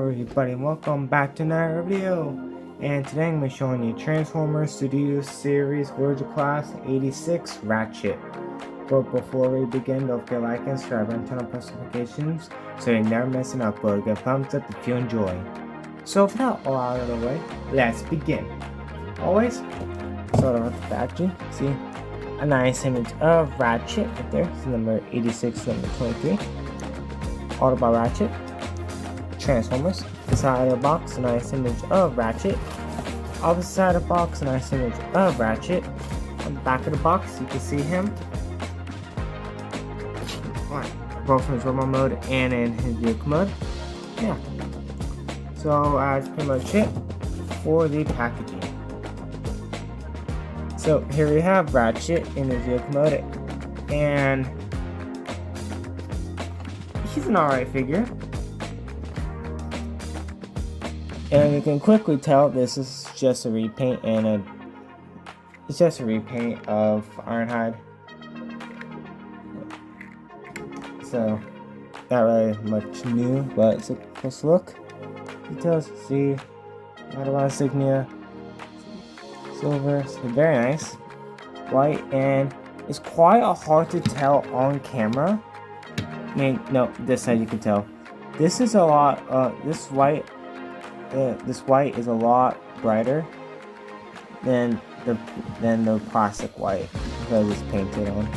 everybody, welcome back to another video. And today I'm going to be showing you Transformers Studio Series Voyager Class 86 Ratchet. But before we begin, don't forget to like and subscribe and turn on post notifications so you never miss an upload. Give a thumbs up if you enjoy. So without all out of the way, let's begin. Always start off with the packaging. See a nice image of Ratchet right there. It's number 86, number 23. Autobot Ratchet. Transformers. Inside of the box, a nice image of Ratchet. Opposite side of the box, a nice image of Ratchet. On the back of the box, you can see him. Both in his normal mode and in his vehicle mode. Yeah. So that's pretty much it for the packaging. So here we have Ratchet in his vehicle mode, and he's an alright figure. And you can quickly tell this is just a repaint it's just a repaint of Ironhide. So not really much new, but it's a close look. Details, see, Autobot insignia, silver, so very nice. White, and it's quite hard to tell on camera. I mean, no, this side you can tell. This is a lot. This white is a lot brighter than the plastic white because it's painted on.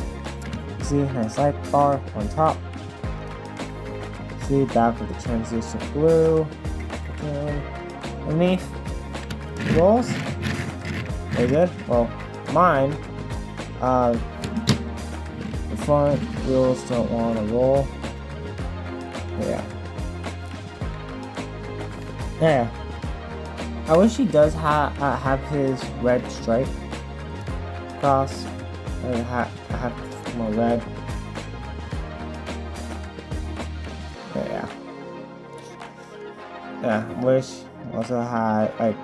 See, nice light bar on top. See, back with the translucent blue. Underneath rolls. Very good. Well, mine, the front wheels don't want to roll. Yeah. Yeah. I wish he does have his red stripe across. I have more red. Yeah. Yeah. Wish also had like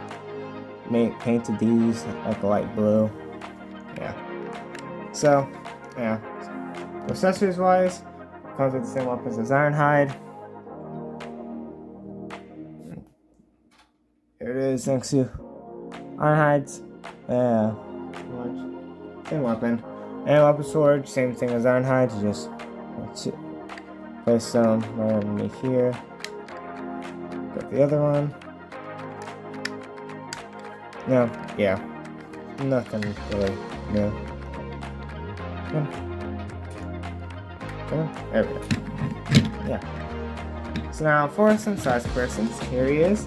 painted these like a light blue. Yeah. So yeah. Accessories wise, comes with the same weapons as Ironhide. Here it is next to Ironhide's. Yeah. Same weapon. And weapon sword, same thing as Ironhide. Just place them right underneath here. Got the other one. No, yeah. Nothing really new. There we go. Yeah. So now for some size comparisons, here he is.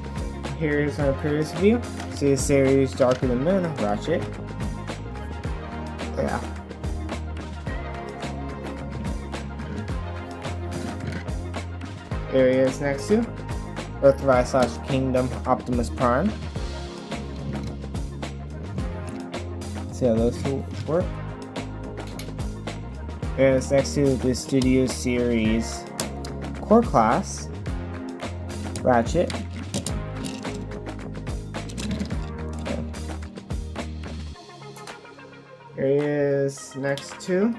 Here is our previous view. See the series Darker Than Moon, Ratchet. Yeah. Here he is next to Earthrise / Kingdom Optimus Prime. See how those two work. Here is next to the Studio Series Core Class Ratchet. Here he is next to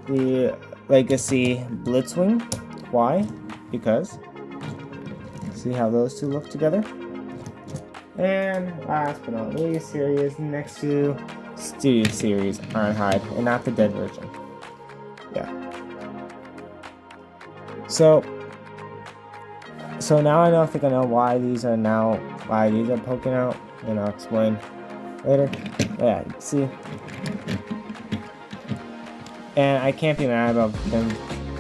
the Legacy Blitzwing. Why? Because see how those two look together. And last but not least, here he is next to Studio Series Ironhide, and not the dead version. Yeah. So now I think I know why these are poking out, and I'll explain later. Yeah, see. And I can't be mad about them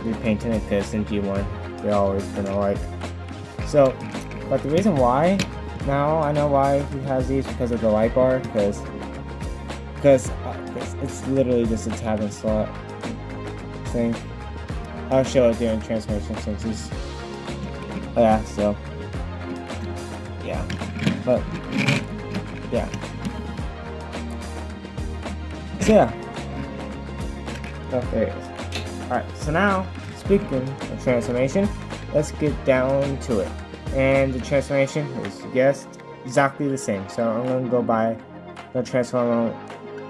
repainting it because in G1 they've always been alike. So, but the reason why now I know why he has these because of the light bar, because it's literally just a tab and slot thing. I'll show it during transformation since he's yeah. So yeah, but yeah. So yeah. Oh, there it is. Alright, so now, speaking of transformation, let's get down to it. And the transformation is, yes, exactly the same. So I'm going to go by the transform a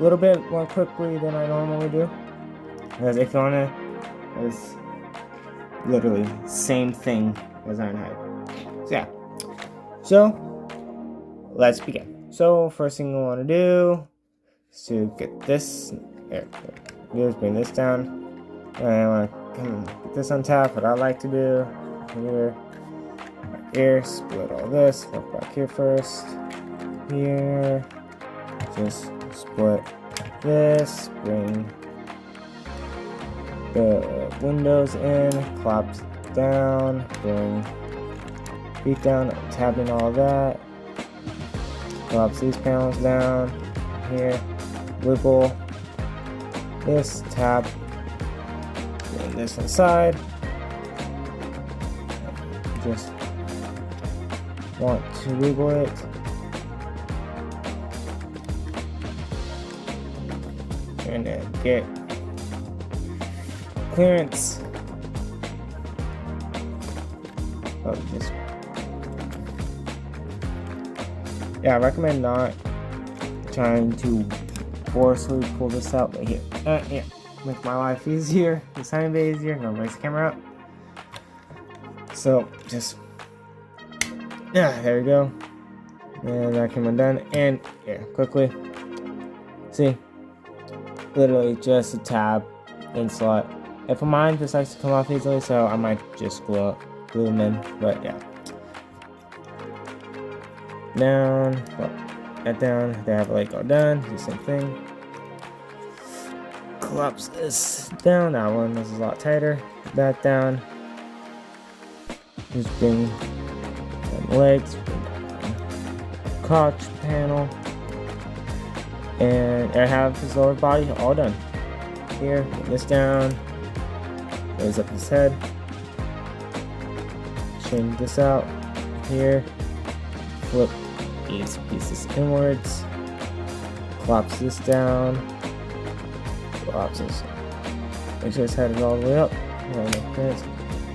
little bit more quickly than I normally do. Because if you want to, it's literally same thing as Ironhide. So yeah. So let's begin. So first thing I want to do is to get this. Here, just bring this down. And I want to get this on top. What I like to do here, split all this. Work back here first. Here, just split this. Bring the windows in. Collapse down. Bring feet down. Tabbing all that. Collapse these panels down. Here, wiggle this. Tab. And this inside. Just want to wiggle it. And then get clearance of this. Yeah, I recommend not trying to forcefully pull this out, but here. Yeah. Make my life easier, the tiny bit easier. Gonna raise the camera up. So just there we go. And that camera done. And yeah, quickly. See, literally just a tab in slot. If mine just likes to come off easily, so I might just glue them in. But yeah, down, that down. They have a leg all done. Do the same thing. Collapse this down. That one is a lot tighter. That down. Just bring the legs, crotch panel, and I have his lower body all done. Here, bring this down. Raise up his head. Straighten this out. Here, flip these pieces inwards. Collapse this down. Collapses. Make sure it's headed all the way up.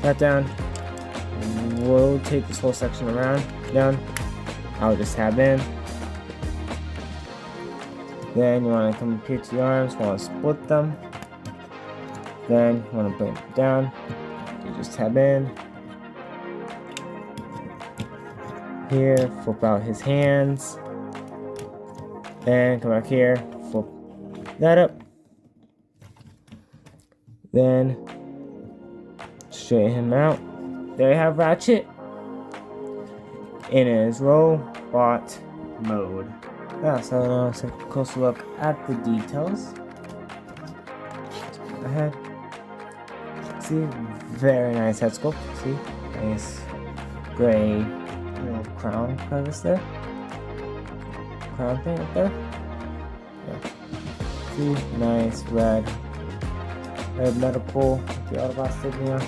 That down. Rotate this whole section around. Down. I'll just tab in. Then you want to come up here to the arms. Want to split them. Then you want to bring it down. You just tab in. Here, flip out his hands. Then come back here. Flip that up. Then straighten him out. There you have Ratchet in his robot mode. Yeah, so now let's take a closer look at the details. The head. See, very nice head sculpt. See, nice gray little crown crevice there. Crown thing up there. Yeah. See, nice red medical, the Autobot insignia.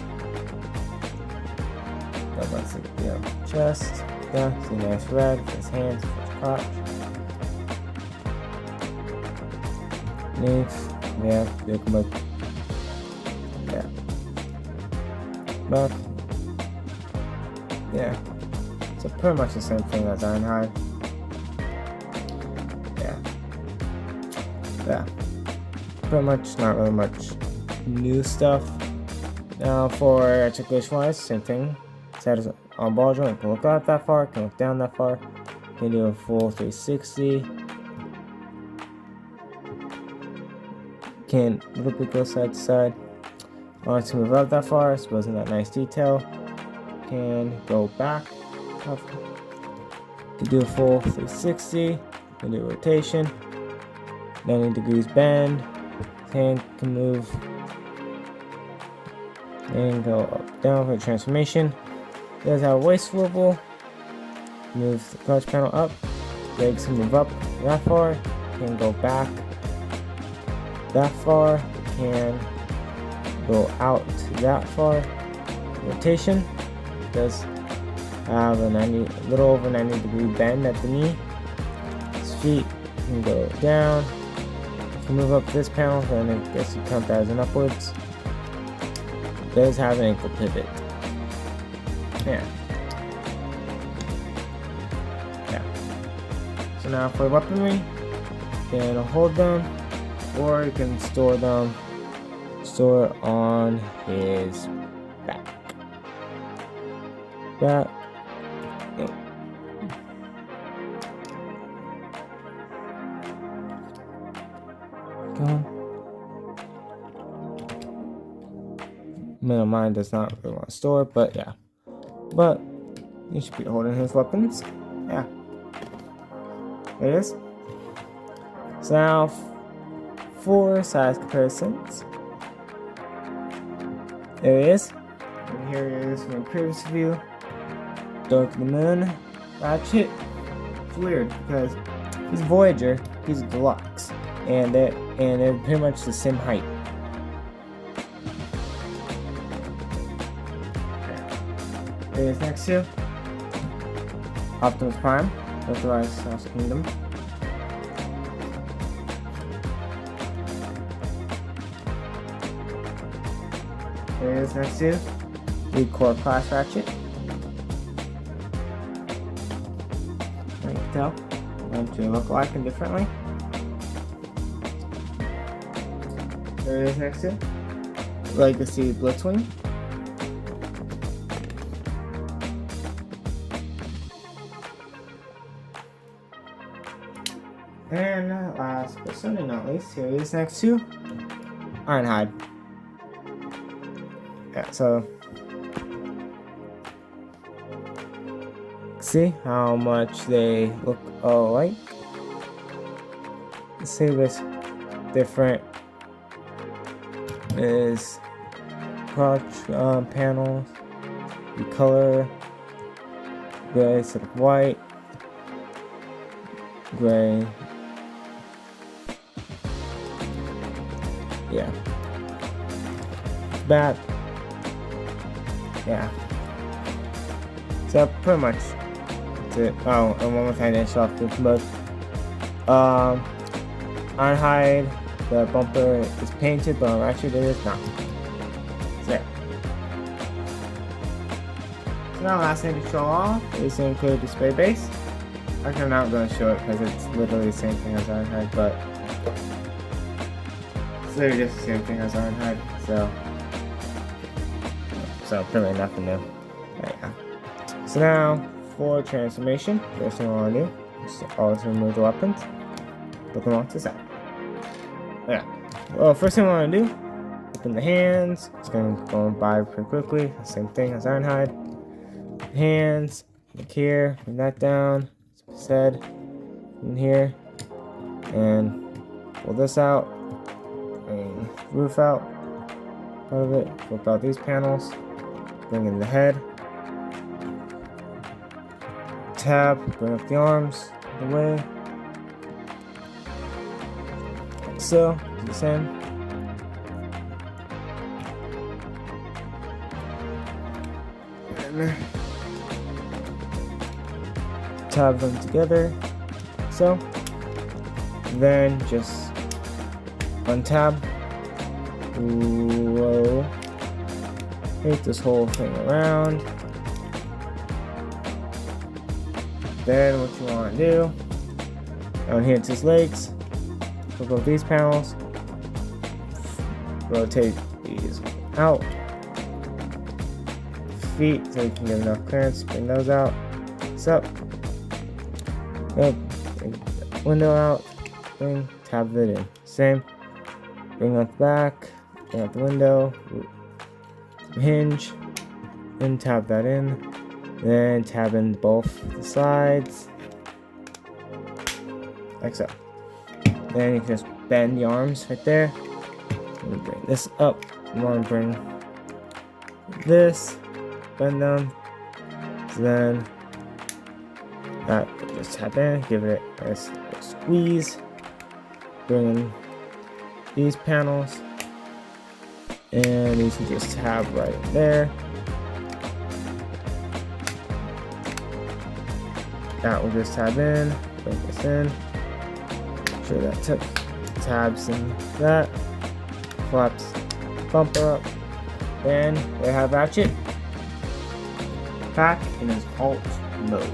Autobot insignia chest. Yeah, see nice red, his hands, his crotch. Knees, yeah, they come up. Yeah. Back. Yeah. So pretty much the same thing as Ironhide. Yeah. Yeah. Pretty much not really much new stuff. Now for articulation wise, same thing. Set as on ball joint, can look out that far, can look down that far, can do a full 360. Can literally go side to side. Want to move up that far, supposing that nice detail. Can go back. Can do a full 360. Can do rotation. 90 degrees bend. Hand can move and go up down for transformation. Does have a waist swivel. Move the clutch panel up. Legs can move up that far. Can go back that far. Can go out that far. Rotation. Does have a little over 90 degree bend at the knee. His feet can go down. Can move up this panel, then I guess you count that as an upwards. Does have an ankle pivot. Yeah. So now for weaponry, you can hold them, or you can store them. Store on his back. That. Go. Mine does not really want to store, but yeah. But he should be holding his weapons. Yeah. There it is. So now, 4 size comparisons. There it is. And here it is from the previous view. Dark of the Moon. Ratchet. It's weird because he's Voyager, he's Deluxe, and they're pretty much the same height. There it is next to Optimus Prime, Authorized House Kingdom. There it is next to the Core Class Ratchet. You can tell, they look alike and differently. There it is next to Legacy Blitzwing. And last but certainly not least, here it is next to Ironhide. Yeah, so see how much they look alike. Let's see what's different is crotch panels, the color, gray instead of white, gray. Yeah. Back. Yeah. So pretty much that's it. Oh, and one more thing to show off this mode. Ironhide, the bumper is painted, but actually it is not. So, now last thing to show off is to include the spray base. Actually, I'm not going to show it because it's literally the same thing as Ironhide, but it's literally just the same thing as Ironhide, so pretty nothing new. There you go. So now for transformation, first thing I want to do is always remove the weapons, put them onto the side. Yeah. Well, first thing I want to do, open the hands. It's going to go by pretty quickly. Same thing as Ironhide. Hands, look here, bring that down. Said in here, and pull this out. Bring the roof out. Part of it. Flip out these panels. Bring in the head. Tab. Bring up the arms. The way. Like so. Do the same. And tab them together. So. Then just untab. Whoa. Take this whole thing around. Then what you want to do, down here it's his legs. Flip up these panels. Rotate these out. Feet so you can get enough clearance. Bring those out. So, window out. Bring, tab it in. Same. Bring out the back. Bring out the window. Hinge, then tab that in, then tab in both the sides, like so. Then you can just bend the arms right there. Bring this up. You want to bring this, bend them. So then that just tab in, give it a squeeze. Bring in these panels. And these can just tab right there. That will just tab in, bring this in. Make sure that tabs in that. Flaps bumper up. Then we have Ratchet back in his alt mode.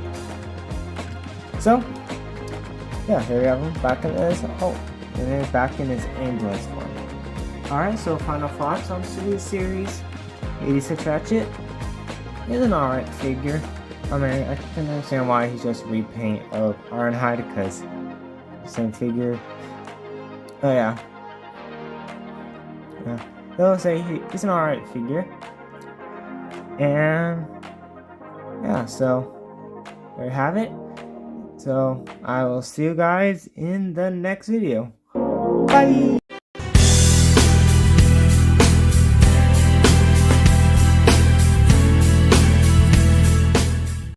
So, yeah, here we have him back in his alt. And then back in his ambulance form. Alright, so final thoughts on Studio Series 86 Ratchet. He's an alright figure. I mean, I can understand why he's just a repaint of Ironhide because same figure. Oh yeah. They'll say he's an alright figure. And yeah, so there you have it. So I will see you guys in the next video. Bye!